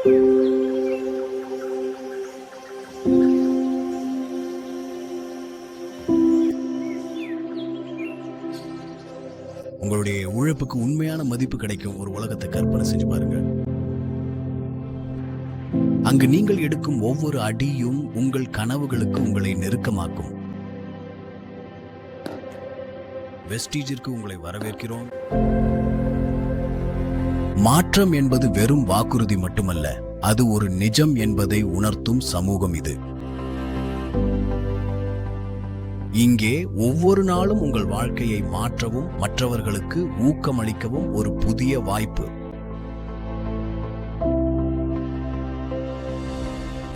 உங்களுடைய உழைப்புக்கு உண்மையான மதிப்பு கிடைக்கும் ஒரு உலகத்தை கற்பனை செஞ்சு பாருங்க. அங்கு நீங்கள் எடுக்கும் ஒவ்வொரு அடியும் உங்கள் கனவுகளுக்கு உங்களை நெருக்கமாக்கும். வெஸ்டீஜிற்கு உங்களை வரவேற்கிறோம். மாற்றம் என்பது வெறும் வாக்குறுதி மட்டுமல்ல, அது ஒரு நிஜம் என்பதை உணர்த்தும் சமூகம் இது. இங்கே ஒவ்வொரு நாளும் உங்கள் வாழ்க்கையை மாற்றவும் மற்றவர்களுக்கு ஊக்கமளிக்கவும் ஒரு புதிய வாய்ப்பு.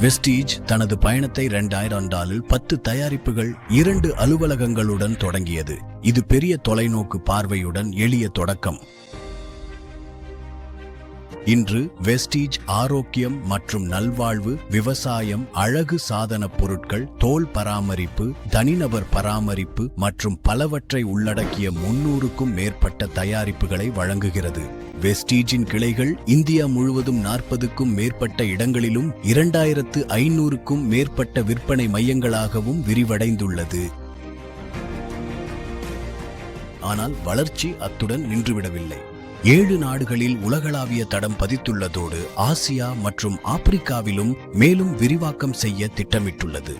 வெஸ்டீஜ் தனது பயணத்தை 2000 10 தயாரிப்புகள் 2 அலுவலகங்களுடன் தொடங்கியது. இது பெரிய தொலைநோக்கு பார்வையுடன் எளிய தொடக்கம். இன்று வெஸ்டீஜ் ஆரோக்கியம் மற்றும் நல்வாழ்வு, விவசாயம், அழகு சாதன பொருட்கள், தோல் பராமரிப்பு, தனிநபர் பராமரிப்பு மற்றும் பலவற்றை உள்ளடக்கிய 300க்கும் மேற்பட்ட தயாரிப்புகளை வழங்குகிறது. வெஸ்டீஜின் கிளைகள் இந்தியா முழுவதும் 40க்கும் மேற்பட்ட இடங்களிலும் 2500க்கும் மேற்பட்ட விற்பனை மையங்களாகவும் விரிவடைந்துள்ளது. ஆனால் வளர்ச்சி அத்துடன் நின்றுவிடவில்லை. 7 நாடுகளில் உலகளாவிய தடம் பதித்துள்ளதோடு ஆசியா மற்றும் ஆப்பிரிக்காவிலும் மேலும் விரிவாக்கம் செய்ய திட்டமிட்டுள்ளது.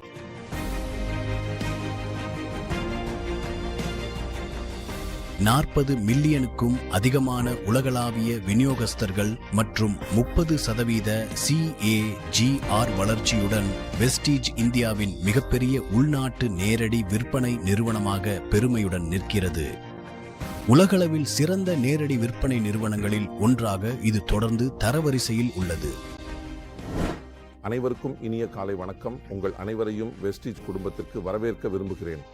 $40 மில்லியனுக்கும் அதிகமான உலகளாவிய விநியோகஸ்தர்கள் மற்றும் 30% CAGR வளர்ச்சியுடன் வெஸ்டீஜ் இந்தியாவின் மிகப்பெரிய உள்நாட்டு நேரடி விற்பனை நிறுவனமாக பெருமையுடன் நிற்கிறது. உலகளவில் சிறந்த நேரடி விற்பனை நிறுவனங்களில் ஒன்றாக இது தொடர்ந்து தரவரிசையில் உள்ளது. அனைவருக்கும் இனிய காலை வணக்கம். உங்கள் அனைவரையும் வெஸ்டீஜ் குடும்பத்திற்கு வரவேற்க விரும்புகிறேன்.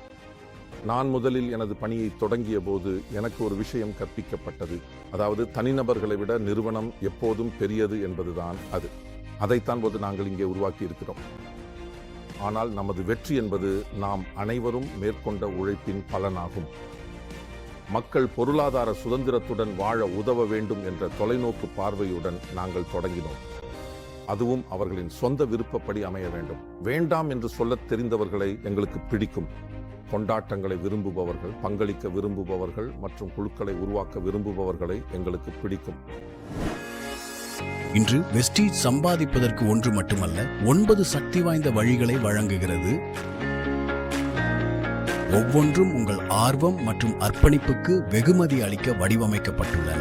நான் முதலில் எனது பணியை தொடங்கிய போது எனக்கு ஒரு விஷயம் கற்பிக்கப்பட்டது. அதாவது தனிநபர்களை விட நிறுவனம் எப்போதும் பெரியது என்பதுதான் அது. அதைத்தான் போது நாங்கள் இங்கே உருவாக்கி இருக்கிறோம். ஆனால் நமது வெற்றி என்பது நாம் அனைவரும் மேற்கொண்ட உழைப்பின் பலனாகும். மக்கள் பொருளாதார சுதந்திரத்துடன் வாழ உதவ வேண்டும் என்ற தொலைநோக்கு பார்வையுடன் நாங்கள் தொடங்கினோம். அதுவும் அவர்களின் சொந்த விருப்பப்படி அமைய வேண்டும். வேண்டாம் என்று சொல்லத் தெரிந்தவர்களை எங்களுக்கு பிடிக்கும். கொண்டாட்டங்களை விரும்புபவர்கள், பங்களிக்க விரும்புபவர்கள் மற்றும் குழுக்களை உருவாக்க விரும்புபவர்களை எங்களுக்கு பிடிக்கும். இன்று வெஸ்டீஜ் சம்பாதிப்பதற்கு ஒன்று மட்டுமல்ல, 9 சக்தி வாய்ந்த வழிகளை வழங்குகிறது. ஒவ்வொன்றும் உங்கள் ஆர்வம் மற்றும் அர்ப்பணிப்புக்கு வெகுமதி அளிக்க வடிவமைக்கப்பட்டுள்ளன.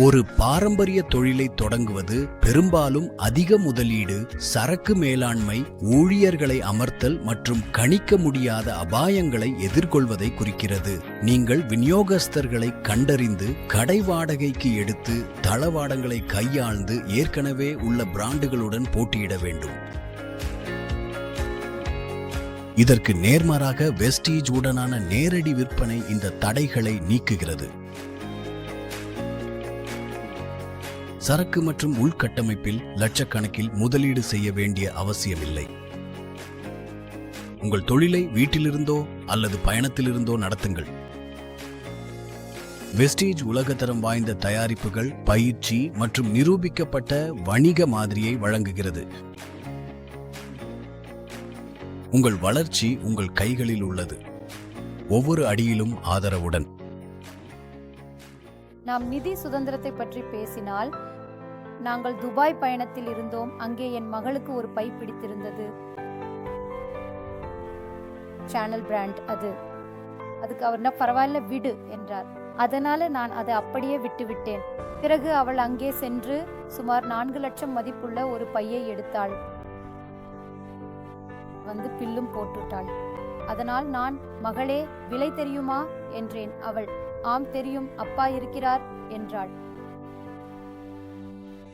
ஒரு பாரம்பரிய தொழிலை தொடங்குவது பெரும்பாலும் அதிக முதலீடு, சரக்கு மேலாண்மை, ஊழியர்களை அமர்த்தல் மற்றும் கணிக்க முடியாத அபாயங்களை எதிர்கொள்வதை குறிக்கிறது. நீங்கள் விநியோகஸ்தர்களை கண்டறிந்து, கடை வாடகைக்கு எடுத்து, தளவாடங்களை கையாண்டு ஏற்கனவே உள்ள பிராண்டுகளுடன் போட்டியிட வேண்டும். இதற்கு நேர்மாறாக வெஸ்டீஜ் உடனான நேரடி விற்பனை இந்த தடைகளை நீக்குகிறது. சரக்கு மற்றும் உள்கட்டமைப்பில் லட்சக்கணக்கில் முதலீடு செய்ய வேண்டிய அவசியமில்லை. உங்கள் தொழிலை வீட்டிலிருந்தோ அல்லது பயணத்திலிருந்தோ நடத்துங்கள். வெஸ்டீஜ் உலகத்தரம் வாய்ந்த தயாரிப்புகள், பயிற்சி மற்றும் நிரூபிக்கப்பட்ட வணிக மாதிரியை வழங்குகிறது. உங்கள் வளர்ச்சி உங்கள் கைகளில் உள்ளது, ஒவ்வொரு அடியிலும் ஆதரவுடன். நாம் நிதி சுதந்திரத்தை பற்றி பேசினால், நாங்கள் துபாய் பயணத்தில் இருந்தோம். அங்கே என் மகளுக்கு ஒரு பை பிடித்திருந்தது. சேனல் பிராண்ட் அதுக்கு அவர் பரவாயில்ல விடு என்றார். அதனால நான் அதை அப்படியே விட்டுவிட்டேன். பிறகு அவள் அங்கே சென்று சுமார் 4 லட்சம் மதிப்புள்ள ஒரு பையை எடுத்தாள். வந்து பில்லும் போட்டுட்டாள். அதனால் நான், மகளே விலை தெரியுமா என்றேன். அவள், ஆம் தெரியும், அப்பா இருக்கிறார் என்றாள்.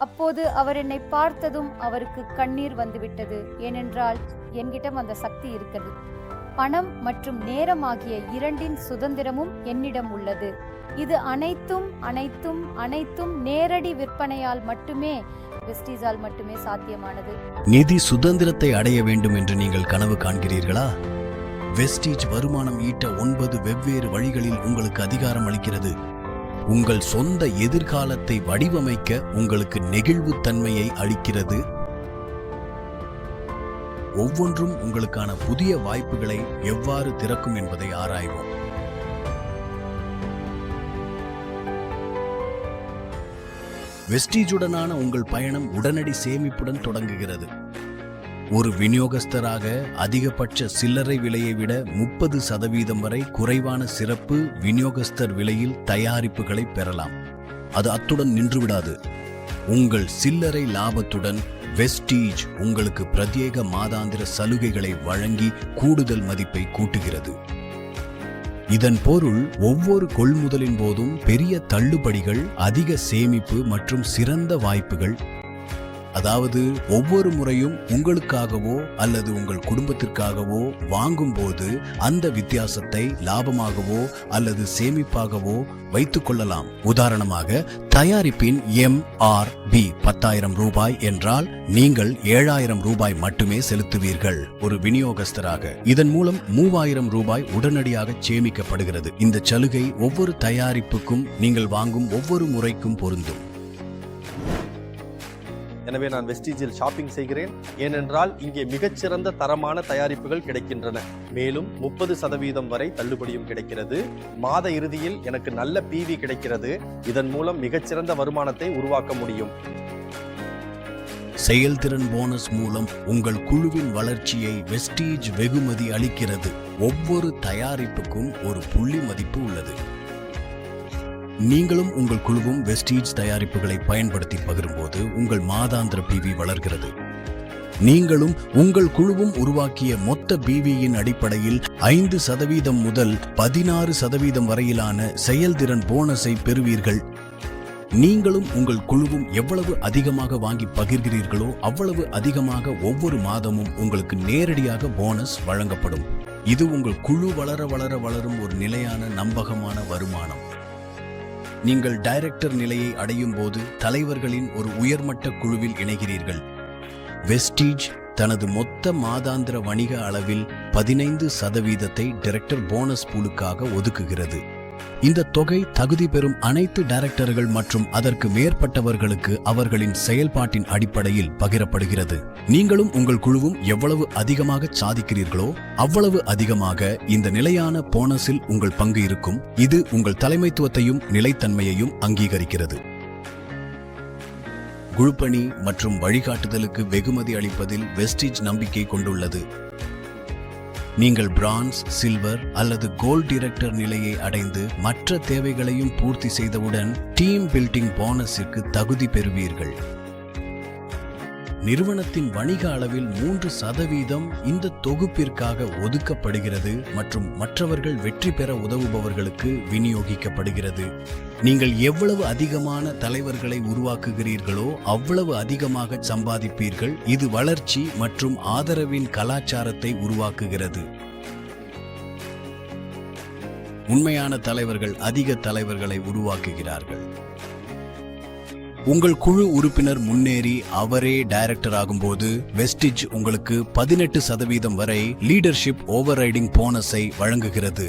அப்போது அவர் என்னை பார்த்ததும் அவருக்கு கண்ணீர் வந்துவிட்டது. ஏனென்றால் என்கிட்ட அந்த சக்தி இருக்கிறது. பணம் மற்றும் நேரம் ஆகிய இரண்டின் சுதந்திரமும் என்னிடம் உள்ளது. இது அனைத்தும் அனைத்தும் அனைத்தும் நேரடி விற்பனையால் மட்டுமே, வெஸ்டீஜால் மட்டுமே சாத்தியமானது. நிதி சுதந்திரத்தை அடைய வேண்டும் என்று நீங்கள் கனவு காண்கிறீர்களா? வெஸ்டீஜ் வருமானம் ஈட்ட 9 வெவ்வேறு வழிகளில் உங்களுக்கு அதிகாரம் அளிக்கிறது. உங்கள் சொந்த எதிர்காலத்தை வடிவமைக்க உங்களுக்கு நெகிழ்வுத்தன்மையை அளிக்கிறது. ஒவ்வொன்றும் உங்களுக்கான புதிய வாய்ப்புகளை எவ்வாறு திறக்கும் என்பதை ஆராய்வோம். வெஸ்டீஜுடனான உங்கள் பயணம் உடனடி சேமிப்புடன் தொடங்குகிறது. ஒரு விநியோகஸ்தராக அதிகபட்ச சில்லறை விலையை விட 30% வரை குறைவான சிறப்பு விநியோகஸ்தர் விலையில் தயாரிப்புகளை பெறலாம். அது அத்துடன் நின்றுவிடாது. உங்கள் சில்லறை லாபத்துடன் வெஸ்டீஜ் உங்களுக்கு பிரத்யேக மாதாந்திர சலுகைகளை வழங்கி கூடுதல் மதிப்பை கூட்டுகிறது. இதன் பொருள் ஒவ்வொரு கொள்முதலின் போதும் பெரிய தள்ளுபடிகள், அதிக சேமிப்பு மற்றும் சிறந்த வாய்ப்புகள். அதாவது ஒவ்வொரு முறையும் உங்களுக்காகவோ அல்லது உங்கள் குடும்பத்திற்காகவோ வாங்கும்போது அந்த வித்தியாசத்தை லாபமாகவோ அல்லது சேமிப்பாகவோ வைத்துக் கொள்ளலாம். உதாரணமாக, தயாரிப்பின் MRP 10,000 ரூபாய் என்றால் நீங்கள் 7,000 ரூபாய் மட்டுமே செலுத்துவீர்கள் ஒரு விநியோகஸ்தராக. இதன் மூலம் 3,000 ரூபாய் உடனடியாக சேமிக்கப்படுகிறது. இந்த சலுகை ஒவ்வொரு தயாரிப்புக்கும் நீங்கள் வாங்கும் ஒவ்வொரு முறைக்கும் பொருந்தும். எனவே நான் வெஸ்டீஜில் ஷாப்பிங் செய்கிறேன், ஏனென்றால் இங்கே மிகச்சிறந்த தரமான தயாரிப்புகள் கிடைக்கின்றன. மேலும் 30% வரை தள்ளுபடியும் கிடைக்கிறது. மாத இறுதியில் எனக்கு நல்ல PV கிடைக்கிறது. இதன் மூலம் மிகச்சிறந்த வருமானத்தை உருவாக்க முடியும். செயல்திறன் போனஸ் மூலம் உங்கள் குழுவின் வளர்ச்சியை வெஸ்டீஜ் வெகுமதி அளிக்கிறது. ஒவ்வொரு தயாரிப்புக்கும் ஒரு புள்ளி மதிப்பு உள்ளது. நீங்களும் உங்கள் குழுவும் வெஸ்டீஜ் தயாரிப்புகளை பயன்படுத்தி பகிரும்போது உங்கள் மாதாந்திர PV வளர்கிறது. நீங்களும் உங்கள் குழுவும் உருவாக்கிய மொத்த PVயின் அடிப்படையில் 5% முதல் 16% வரையிலான செயல்திறன் போனஸை பெறுவீர்கள். நீங்களும் உங்கள் குழுவும் எவ்வளவு அதிகமாக வாங்கி பகிர்கிறீர்களோ அவ்வளவு அதிகமாக ஒவ்வொரு மாதமும் உங்களுக்கு நேரடியாக போனஸ் வழங்கப்படும். இது உங்கள் குழு வளரும் ஒரு நிலையான நம்பகமான வருமானம். நீங்கள் டைரக்டர் நிலையை அடையும் போது தலைவர்களின் ஒரு உயர்மட்ட குழுவில் இணைகிறீர்கள். வெஸ்டீஜ் தனது மொத்த மாதாந்திர வணிக அளவில் 15% டைரக்டர் போனஸ் பூலுக்காக ஒதுக்குகிறது. இந்த தொகை தகுதி பெறும் அனைத்து டைரக்டர்கள் மற்றும் அதற்கு மேற்பட்டவர்களுக்கு அவர்களின் செயல்பாட்டின் அடிப்படையில் பகிரப்படுகிறது. நீங்களும் உங்கள் குழுவும் எவ்வளவு அதிகமாக சாதிக்கிறீர்களோ அவ்வளவு அதிகமாக இந்த நிலையான போனஸில் உங்கள் பங்கு இருக்கும். இது உங்கள் தலைமைத்துவத்தையும் நிலைத்தன்மையையும் அங்கீகரிக்கிறது. குழுப்பணி மற்றும் வழிகாட்டுதலுக்கு வெகுமதி அளிப்பதில் வெஸ்டீஜ் நம்பிக்கை கொண்டுள்ளது. நீங்கள் பிரான்ஸ், சில்வர் அல்லது கோல்ட் டைரக்டர் நிலையை அடைந்து மற்ற தேவைகளையும் பூர்த்தி செய்தவுடன் டீம் பில்டிங் போனஸிற்கு தகுதி பெறுவீர்கள். நிறுவனத்தின் வணிக அளவில் 3% இந்த தொகுப்பிற்காக ஒதுக்கப்படுகிறது மற்றும் மற்றவர்கள் வெற்றி பெற உதவுபவர்களுக்கு விநியோகிக்கப்படுகிறது. நீங்கள் எவ்வளவு அதிகமான தலைவர்களை உருவாக்குகிறீர்களோ அவ்வளவு அதிகமாக சம்பாதிப்பீர்கள். இது வளர்ச்சி மற்றும் ஆதரவின் கலாச்சாரத்தை உருவாக்குகிறது. உண்மையான தலைவர்கள் அதிக தலைவர்களை உருவாக்குகிறார்கள். உங்கள் குழு உறுப்பினர் முன்னேறி அவரே டைரக்டர் ஆகும்போது வெஸ்டீஜ் உங்களுக்கு 18% வரை லீடர்ஷிப் ஓவர்ரைடிங் போனஸை வழங்குகிறது.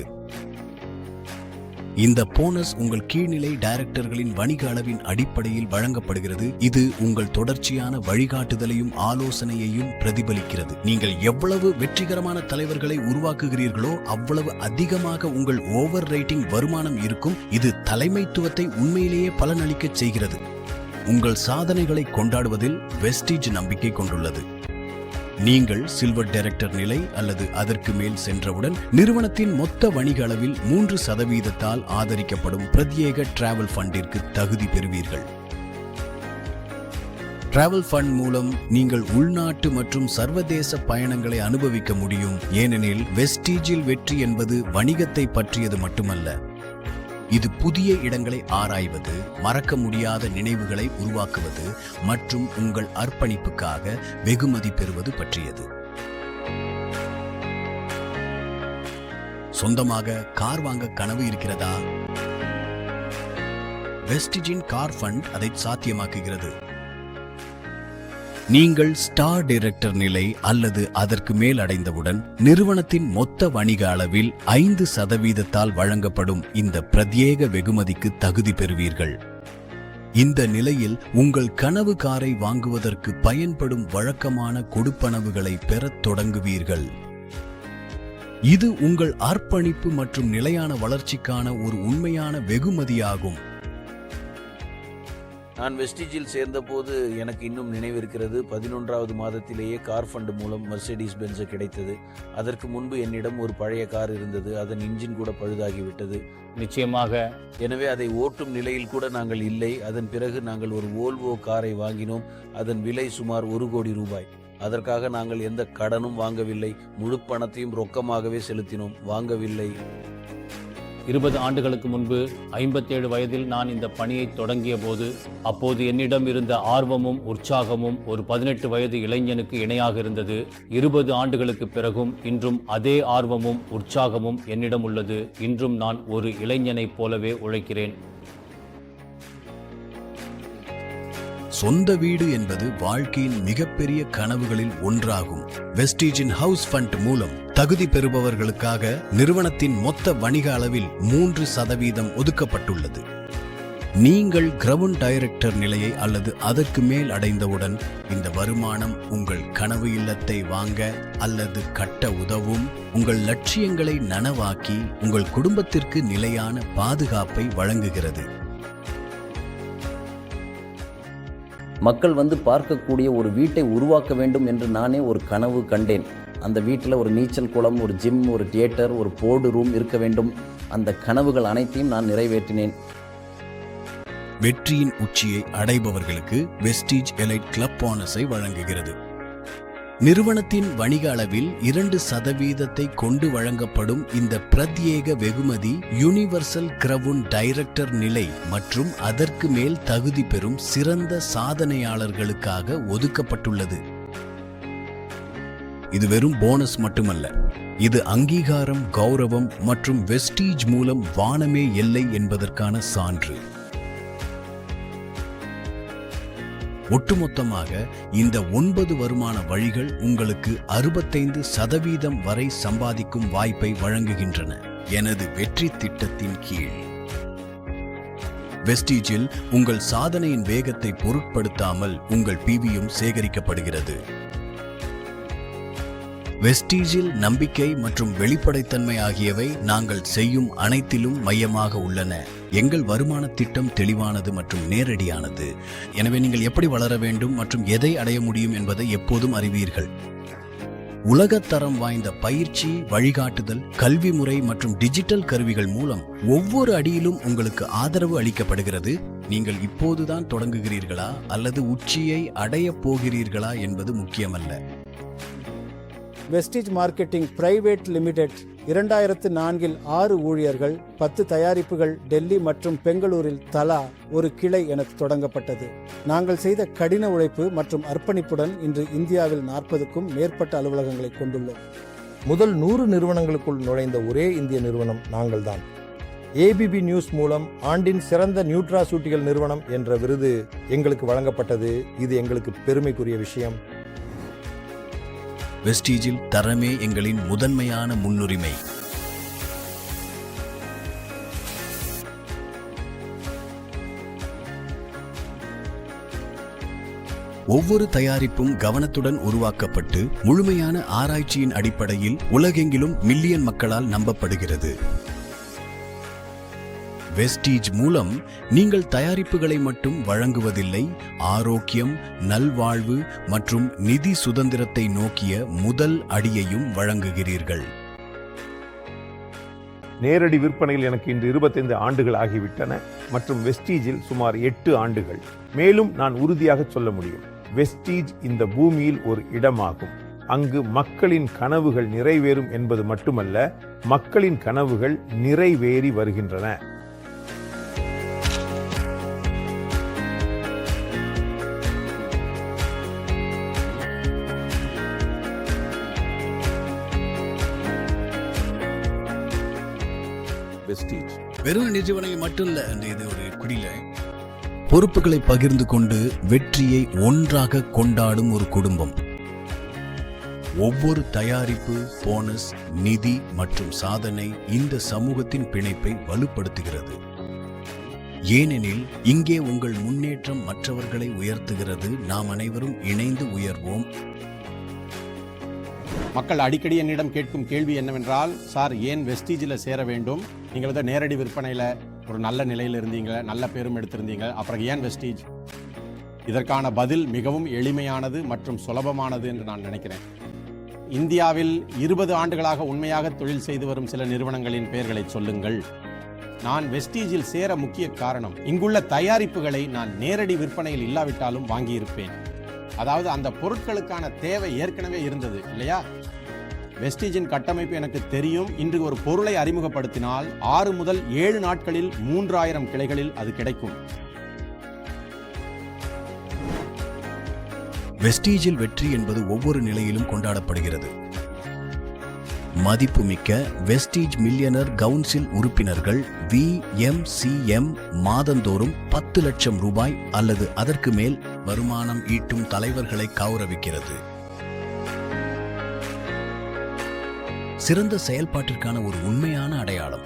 இந்த போனஸ் உங்கள் கீழ்நிலை டைரக்டர்களின் வணிக அளவின் அடிப்படையில் வழங்கப்படுகிறது. இது உங்கள் தொடர்ச்சியான வழிகாட்டுதலையும் ஆலோசனையையும் பிரதிபலிக்கிறது. நீங்கள் எவ்வளவு வெற்றிகரமான தலைவர்களை உருவாக்குகிறீர்களோ அவ்வளவு அதிகமாக உங்கள் ஓவர் ரைட்டிங் வருமானம் இருக்கும். இது தலைமைத்துவத்தை உண்மையிலேயே பலனளிக்க செய்கிறது. உங்கள் சாதனைகளை கொண்டாடுவதில் வெஸ்டீஜ் நம்பிக்கை கொண்டுள்ளது. நீங்கள் சில்வர் டைரக்டர் நிலை அல்லது அதற்கு மேல் சென்றவுடன் நிறுவனத்தின் மொத்த வணிக அளவில் 3% ஆதரிக்கப்படும் பிரத்யேக டிராவல் ஃபண்டிற்கு தகுதி பெறுவீர்கள். டிராவல் ஃபண்ட் மூலம் நீங்கள் உள்நாட்டு மற்றும் சர்வதேச பயணங்களை அனுபவிக்க முடியும். ஏனெனில் வெஸ்டீஜில் வெற்றி என்பது வணிகத்தை பற்றியது மட்டுமல்ல. இது புதிய இடங்களை ஆராய்வது, மறக்க முடியாத நினைவுகளை உருவாக்குவது மற்றும் உங்கள் அர்ப்பணிப்புக்காக வெகுமதி பெறுவது பற்றியது. சொந்தமாக கார் வாங்க கனவு இருக்கிறதா? வெஸ்டீஜின் கார் ஃபண்ட் அதை சாத்தியமாக்குகிறது. நீங்கள் ஸ்டார் டைரக்டர் நிலை அல்லது அதற்கு மேல் அடைந்தவுடன் நிறுவனத்தின் மொத்த வணிக அளவில் 5% வழங்கப்படும் இந்த பிரத்யேக வெகுமதிக்கு தகுதி பெறுவீர்கள். இந்த நிலையில் உங்கள் கனவு காரை வாங்குவதற்கு பயன்படும் வழக்கமான கொடுப்பனவுகளை பெறத் தொடங்குவீர்கள். இது உங்கள் அர்ப்பணிப்பு மற்றும் நிலையான வளர்ச்சிக்கான ஒரு உண்மையான வெகுமதியாகும். நான் வெஸ்டிஜில் சேர்ந்தபோது எனக்கு இன்னும் நினைவிருக்கிறது. 11வது மாதத்திலேயே கார் ஃபண்ட் மூலம் மெர்சிடிஸ் பென்ஸ் கிடைத்தது. அதற்கு முன்பு என்னிடம் ஒரு பழைய கார் இருந்தது. அதன் இன்ஜின் கூட பழுதாகிவிட்டது. நிச்சயமாக. எனவே அதை ஓட்டும் நிலையில் கூட நாங்கள் இல்லை. அதன் பிறகு நாங்கள் ஒரு வோல்வோ காரை வாங்கினோம். அதன் விலை சுமார் 1 கோடி ரூபாய். அதற்காக நாங்கள் எந்த கடனும் வாங்கவில்லை. முழு பணத்தையும் ரொக்கமாகவே செலுத்தினோம். வாங்கவில்லை. 20 ஆண்டுகளுக்கு முன்பு 57 வயதில் நான் இந்த பணியை தொடங்கிய போது அப்போது என்னிடம் இருந்த ஆர்வமும் உற்சாகமும் ஒரு 18 வயது இளைஞனுக்கு இணையாக இருந்தது. 20 ஆண்டுகளுக்கு பிறகும் இன்றும் அதே ஆர்வமும் உற்சாகமும் என்னிடம் உள்ளது. இன்றும் நான் ஒரு இளைஞனைப் போலவே உழைக்கிறேன். சொந்த வீடு என்பது வாழ்க்கையின் மிகப்பெரிய கனவுகளில் ஒன்றாகும். வெஸ்டிஜின் ஹவுஸ் ஃபண்ட் மூலம் தகுதி பெறுபவர்களுக்காக நிறுவனத்தின் மொத்த வணிக அளவில் 3% ஒதுக்கப்பட்டுள்ளது. நீங்கள் கிரவுண்ட் டைரக்டர் நிலையை அல்லது அதற்கு மேல் அடைந்தவுடன் இந்த வருமானம் உங்கள் கனவு இல்லத்தை வாங்க அல்லது கட்ட உதவும். உங்கள் லட்சியங்களை நனவாக்கி உங்கள் குடும்பத்திற்கு நிலையான பாதுகாப்பை வழங்குகிறது. மக்கள் வந்து பார்க்கக்கூடிய ஒரு வீட்டை உருவாக்க வேண்டும் என்று நானே ஒரு கனவு கண்டேன். அந்த வீட்டில் ஒரு நீச்சல் குளம், ஒரு ஜிம், ஒரு தியேட்டர், ஒரு போர்டு ரூம் இருக்க வேண்டும். அந்த கனவுகள் அனைத்தையும் நான் நிறைவேற்றினேன். வெற்றியின் உச்சியை அடைபவர்களுக்கு வெஸ்டிஜ் எலைட் கிளப் போனஸை வழங்குகிறது. நிறுவனத்தின் வணிக அளவில் 2% கொண்டு வழங்கப்படும் இந்த பிரத்யேக வெகுமதி யுனிவர்சல் கிரவுண்ட் டைரக்டர் நிலை மற்றும் அதற்கு மேல் தகுதி பெறும் சிறந்த சாதனையாளர்களுக்காக ஒதுக்கப்பட்டுள்ளது. இது வெறும் போனஸ் மட்டுமல்ல, இது அங்கீகாரம், கௌரவம் மற்றும் வெஸ்டிஜ் மூலம் வானமே எல்லை என்பதற்கான சான்று. ஒட்டுமொத்தமாக இந்த 9 வருமான வழிகள் உங்களுக்கு 65% வரை சம்பாதிக்கும் வாய்ப்பை வழங்குகின்றன. எனது வெற்றி திட்டத்தின் கீழ் வெஸ்டிஜில் உங்கள் சாதனையின் வேகத்தை பொருட்படுத்தாமல் உங்கள் பிவியும் சேகரிக்கப்படுகிறது. வெஸ்டிஜில் நம்பிக்கை மற்றும் வெளிப்படைத்தன்மை ஆகியவை நாங்கள் செய்யும் அனைத்திலும் மையமாக உள்ளன. எங்கள் வருமான திட்டம் தெளிவானது மற்றும் நேரடியானது. எனவே நீங்கள் எப்படி வளர வேண்டும் மற்றும் எதை அடைய முடியும் என்பதை எப்போதும் அறிவீர்கள். உலகத்தரம் வாய்ந்த பயிற்சி, வழிகாட்டுதல், கல்வி முறை மற்றும் டிஜிட்டல் கருவிகள் மூலம் ஒவ்வொரு அடியிலும் உங்களுக்கு ஆதரவு அளிக்கப்படுகிறது. நீங்கள் இப்போதுதான் தொடங்குகிறீர்களா அல்லது உச்சியை அடையப் போகிறீர்களா என்பது முக்கியமல்ல. வெஸ்டிஜ் மார்க்கெட்டிங் பிரைவேட் லிமிடெட் 2004இல் 6 ஊழியர்கள், 10 தயாரிப்புகள், டெல்லி மற்றும் பெங்களூரில் தலா ஒரு கிளை என தொடங்கப்பட்டது. நாங்கள் செய்த கடின உழைப்பு மற்றும் அர்ப்பணிப்புடன் இன்று இந்தியாவில் 40க்கும் மேற்பட்ட அலுவலகங்களை கொண்டுள்ளோம். முதல் 100 நிறுவனங்களுக்குள் நுழைந்த ஒரே இந்திய நிறுவனம் நாங்கள்தான். ஏபிபி நியூஸ் மூலம் ஆண்டின் சிறந்த நியூட்ராசூட்டிகள் நிறுவனம் என்ற விருது எங்களுக்கு வழங்கப்பட்டது. இது எங்களுக்கு பெருமைக்குரிய விஷயம். வெஸ்டிஜில் தரமே எங்களின் முதன்மையான முன்னுரிமை. ஒவ்வொரு தயாரிப்பும் கவனத்துடன் உருவாக்கப்பட்டு முழுமையான ஆராய்ச்சியின் அடிப்படையில் உலகெங்கிலும் மில்லியன் மக்களால் நம்பப்படுகிறது. வெஸ்டிஜ் மூலம் நீங்கள் தயாரிப்புகளை மட்டும் வழங்குவதில்லை, ஆரோக்கியம், நல்வாழ்வு மற்றும் நிதி சுதந்திரத்தை நோக்கிய முதல் அடியையும் வழங்குகிறீர்கள். நேரடி விற்பனையில் எனக்கு இன்று 25 ஆண்டுகள் ஆகிவிட்டன மற்றும் வெஸ்டீஜில் சுமார் 8 ஆண்டுகள். மேலும் நான் உறுதியாக சொல்ல முடியும், வெஸ்டீஜ் இந்த பூமியில் ஒரு இடமாகும். அங்கு மக்களின் கனவுகள் நிறைவேறும் என்பது மட்டுமல்ல, மக்களின் கனவுகள் நிறைவேறி வருகின்றன. வெஸ்டீஜ் வெறும் நிறுவனம் மட்டும் இல்ல, இது ஒரு குடியில பொறுப்புகளை பகிர்ந்து கொண்டு வெற்றியை ஒன்றாக கொண்டாடும் ஒரு குடும்பம். ஒவ்வொரு தயாரிப்பு, போனஸ், நிதி மற்றும் சாதனை இந்த சமூகத்தின் பிணைப்பை வலுப்படுத்துகிறது. ஏனெனில் இங்கே உங்கள் முன்னேற்றம் மற்றவர்களை உயர்த்துகிறது. நாம் அனைவரும் இணைந்து உயர்வோம். மக்கள் அடிக்கடி என்னிடம் கேட்கும் கேள்வி என்னவென்றால், சார் ஏன் வெஸ்டீஜில் சேர வேண்டும்? நீங்கள் வந்து நேரடி விற்பனையில் ஒரு நல்ல நிலையில் இருந்தீங்க, நல்ல பேரும் எடுத்திருந்தீங்க, அப்புறம் ஏன் வெஸ்டீஜ்? இதற்கான பதில் மிகவும் எளிமையானது மற்றும் சுலபமானது என்று நான் நினைக்கிறேன். இந்தியாவில் 20 ஆண்டுகளாக உண்மையாக தொழில் செய்து வரும் சில நிறுவனங்களின் பெயர்களை சொல்லுங்கள். நான் வெஸ்டீஜில் சேர முக்கிய காரணம், இங்குள்ள தயாரிப்புகளை நான் நேரடி விற்பனையில் இல்லாவிட்டாலும் வாங்கியிருப்பேன். அதாவது அந்த பொருட்களுக்கான தேவை ஏற்கனவே இருந்தது இல்லையா? வெஸ்டீஜின் கட்டமைப்பு எனக்கு தெரியும். இன்று ஒரு பொருளை அறிமுகப்படுத்தினால் 6 முதல் 7 நாட்களில் 3000 கிளைகளில் அது கிடைக்கும். வெஸ்டீஜில் வெற்றி என்பது ஒவ்வொரு நிலையிலும் கொண்டாடப்படுகிறது. மதிப்புமிக்க வெஸ்டீஜ் மில்லியனர் கவுன்சில் உறுப்பினர்கள் VMCM மாதந்தோறும் 10 லட்சம் ரூபாய் அல்லது அதற்கு மேல் வருமானம் ஈட்டும் தலைவர்களை கௌரவிக்கிறது. சிறந்த செயல்பாட்டிற்கான ஒரு உண்மையான அடையாளம்.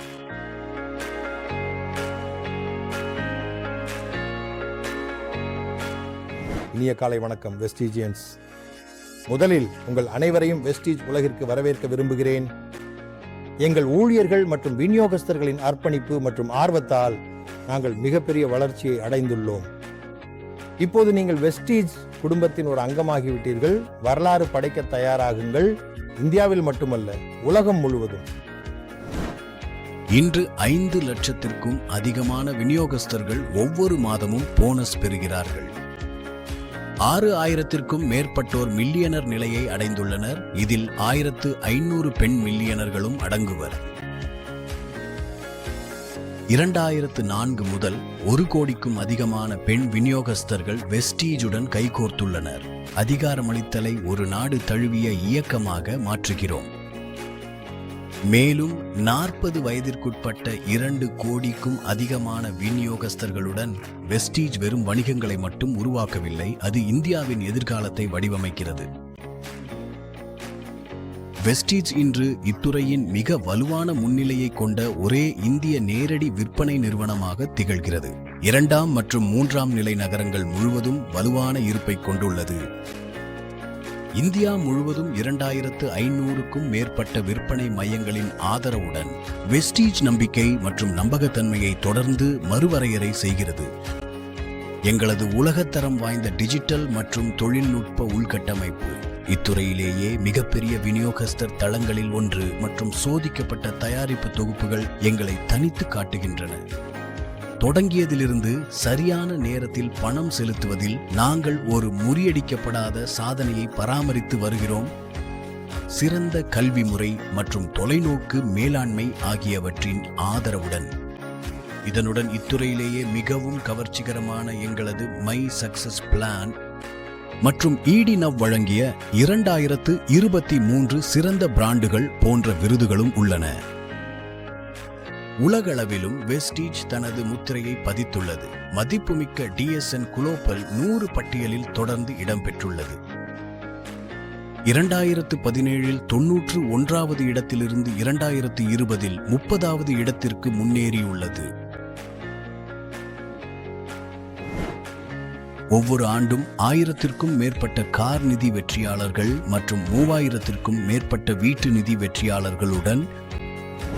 இனிய காலை வணக்கம் வெஸ்டீஜியன்ஸ். முதலில் உங்கள் அனைவரையும் வெஸ்டீஜ் உலகிற்கு வரவேற்க விரும்புகிறேன். எங்கள் ஊழியர்கள் மற்றும் விநியோகஸ்தர்களின் அர்ப்பணிப்பு மற்றும் ஆர்வத்தால் நாங்கள் மிகப்பெரிய வளர்ச்சியை அடைந்துள்ளோம். இப்போது நீங்கள் வெஸ்டீஜ் குடும்பத்தின் ஒரு அங்கமாகிவிட்டீர்கள். வரலாறு படைக்க தயாராகுங்கள். இந்தியாவில் மட்டுமல்ல, உலகம் முழுவதும். இன்று 5 லட்சத்திற்கும் அதிகமான விநியோகஸ்தர்கள் ஒவ்வொரு மாதமும் போனஸ் பெறுகிறார்கள். 6000த்திற்கும் மேற்பட்டோர் மில்லியனர் நிலையை அடைந்துள்ளனர். இதில் 1500 பெண் மில்லியனர்களும் அடங்குவர். 2004 முதல் 1 கோடிக்கும் அதிகமான பெண் விநியோகஸ்தர்கள் வெஸ்டீஜுடன் கைகோர்த்துள்ளனர். அதிகாரமளித்தலை ஒரு நாடு தழுவிய இயக்கமாக மாற்றுகிறோம். மேலும் 40 வயதிற்குட்பட்ட 2 கோடிக்கும் அதிகமான விநியோகஸ்தர்களுடன் வெஸ்டீஜ் வெறும் வணிகங்களை மட்டும் உருவாக்கவில்லை, அது இந்தியாவின் எதிர்காலத்தை வடிவமைக்கிறது. வெஸ்டீஜ் இன்று இத்துறையின் மிக வலுவான முன்னிலையை கொண்ட ஒரே இந்திய நேரடி விற்பனை நிறுவனமாக திகழ்கிறது. 2ஆம் மற்றும் 3ஆம் நிலை நகரங்கள் முழுவதும் வலுவான இருப்பை கொண்டுள்ளது. இந்தியா முழுவதும் 2500க்கும் மேற்பட்ட விற்பனை மையங்களின் ஆதரவுடன் வெஸ்டீஜ் நம்பிக்கை மற்றும் நம்பகத்தன்மையை தொடர்ந்து மறுவரையறை செய்கிறது. எங்களது உலகத்தரம் வாய்ந்த டிஜிட்டல் மற்றும் தொழில்நுட்ப உள்கட்டமைப்பு இத்துறையிலேயே மிகப்பெரிய விநியோகஸ்தர் தளங்களில் ஒன்று மற்றும் சோதிக்கப்பட்ட தயாரிப்பு தொகுப்புகள் எங்களை தனித்து காட்டுகின்றன. தொடங்கியதிலிருந்து சரியான நேரத்தில் பணம் செலுத்துவதில் நாங்கள் ஒரு முறியடிக்கப்படாத சாதனையை பராமரித்து வருகிறோம். சிறந்த கல்வி முறை மற்றும் தொலைநோக்கு மேலாண்மை ஆகியவற்றின் ஆதரவுடன். இதனுடன் இத்துறையிலேயே மிகவும் கவர்ச்சிகரமான எங்களது மை சக்சஸ் பிளான் மற்றும் EDNOW வழங்கிய 2023 சிறந்த பிராண்டுகள் போன்ற விருதுகளும் உள்ளன. உலகளவிலும் வெஸ்டீஜ் தனது முத்திரையை பதித்துள்ளது. மதிப்புமிக்க DSN குளோபல் 100 பட்டியலில் தொடர்ந்து இடம்பெற்றுள்ளது. 2017இல் 91வது இடத்திலிருந்து 2020இல் 30வது இடத்திற்கு முன்னேறியுள்ளது. ஒவ்வொரு ஆண்டும் 1000த்திற்கும் மேற்பட்ட கார் நிதி வெற்றியாளர்கள் மற்றும் 3000த்திற்கும் மேற்பட்ட வீட்டு நிதி வெற்றியாளர்களுடன்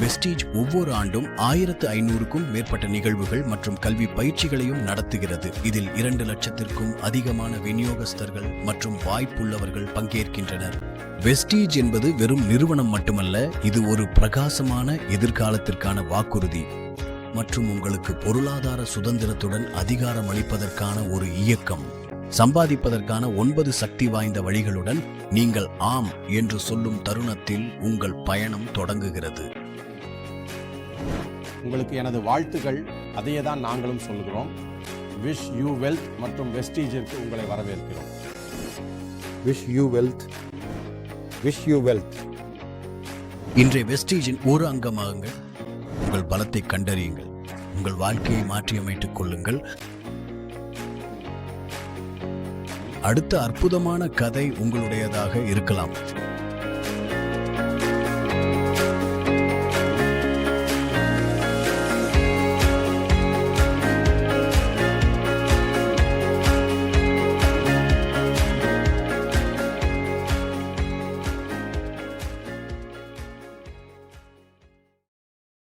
வெஸ்டீஜ் ஒவ்வொரு ஆண்டும் 1500க்கும் மேற்பட்ட நிகழ்வுகள் மற்றும் கல்வி பயிற்சிகளையும் நடத்துகிறது. இதில் 2 லட்சத்திற்கும் அதிகமான விநியோகஸ்தர்கள் மற்றும் வாய்ப்புள்ளவர்கள் பங்கேற்கின்றனர். வெஸ்டீஜ் என்பது வெறும் நிறுவனம் மட்டுமல்ல, இது ஒரு பிரகாசமான எதிர்காலத்திற்கான வாக்குறுதி மற்றும் உங்களுக்கு பொருளாதார சுதந்திரத்துடன் அதிகாரம் அளிப்பதற்கான ஒரு இயக்கம். சம்பாதிப்பதற்கான 9 சக்தி வாய்ந்த வழிகளுடன் நீங்கள் ஆம் என்று சொல்லும் தருணத்தில் உங்கள் பயணம் தொடங்குகிறது. உங்களுக்கு எனது வாழ்த்துக்கள். அதையே தான் நாங்களும் சொல்கிறோம். விஷ் யூ வெல்த் மற்றும் வெஸ்டீஜிற்கு உங்களை வரவேற்கிறோம். Wish you wealth. Wish you wealth. இன்றைய வெஸ்டீஜின் ஒரு அங்கமாக உங்கள் பலத்தை கண்டறியுங்கள். உங்கள் வாழ்க்கையை மாற்றியமைத்துக் கொள்ளுங்கள். அடுத்த அற்புதமான கதை உங்களுடையதாக இருக்கலாம்.